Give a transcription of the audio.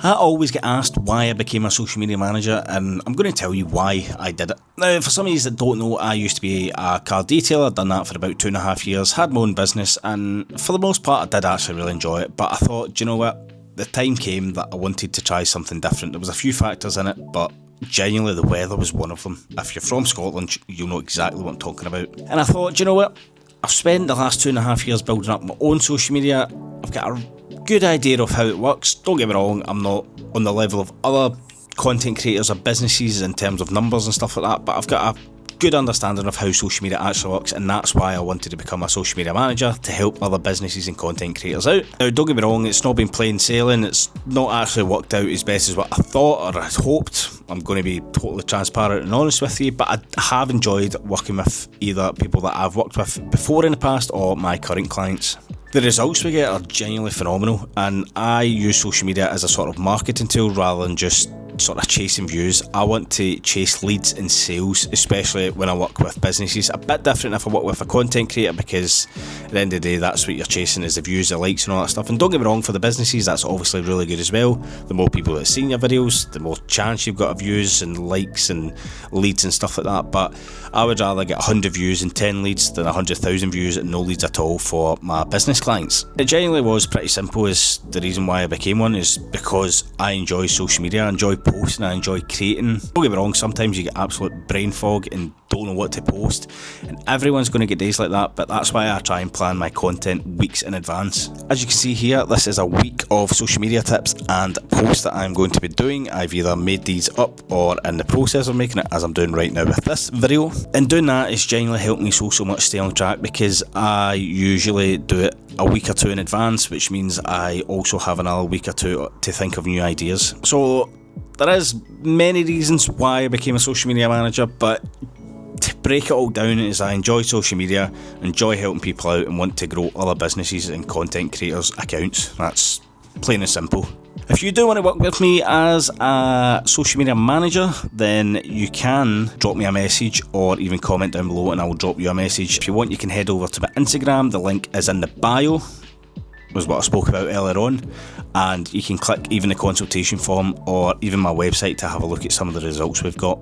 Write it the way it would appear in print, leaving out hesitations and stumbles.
I always get asked why I became a social media manager, and I'm going to tell you why I did it. Now, for some of you that don't know, I used to be a car detailer, done that for about 2.5 years, had my own business, and for the most part I did actually really enjoy it, but I thought, do you know what? The time came that I wanted to try something different. There was a few factors in it, but genuinely the weather was one of them. If you're from Scotland, you'll know exactly what I'm talking about. And I thought, do you know what? I've spent the last 2.5 years building up my own social media. I've got a good idea of how it works. Don't get me wrong, I'm not on the level of other content creators or businesses in terms of numbers and stuff like that, but I've got a good understanding of how social media actually works, and that's why I wanted to become a social media manager, to help other businesses and content creators out. Now, don't get me wrong, it's not been plain sailing. It's not actually worked out as best as what I thought or I hoped. I'm going to be totally transparent and honest with you, but I have enjoyed working with either people that I've worked with before in the past or my current clients. The results we get are genuinely phenomenal, and I use social media as a sort of marketing tool rather than just sort of chasing views. I want to chase leads and sales, especially when I work with businesses. A bit different if I work with a content creator, because at the end of the day that's what you're chasing, is the views, the likes and all that stuff. And don't get me wrong, for the businesses that's obviously really good as well. The more people that have seen your videos, the more chance you've got of views and likes and leads and stuff like that. But I would rather get 100 views and 10 leads than 100,000 views and no leads at all for my business clients. It genuinely was pretty simple. As the reason why I became one is because I enjoy social media, I enjoy posting, I enjoy creating. Don't get me wrong, sometimes you get absolute brain fog and don't know what to post, and everyone's going to get days like that, but that's why I try and plan my content weeks in advance. As you can see here, this is a week of social media tips and posts that I'm going to be doing. I've either made these up or in the process of making it, as I'm doing right now with this video, and doing that has genuinely helped me so much stay on track, because I usually do it a week or two in advance, which means I also have another week or two to think of new ideas. So there is many reasons why I became a social media manager, but to break it all down is I enjoy social media, enjoy helping people out, and want to grow other businesses and content creators' accounts. That's plain and simple. If you do want to work with me as a social media manager, then you can drop me a message or even comment down below and I will drop you a message. If you want, you can head over to my Instagram. The link is in the bio, was what I spoke about earlier on, and you can click even the consultation form or even my website to have a look at some of the results we've got.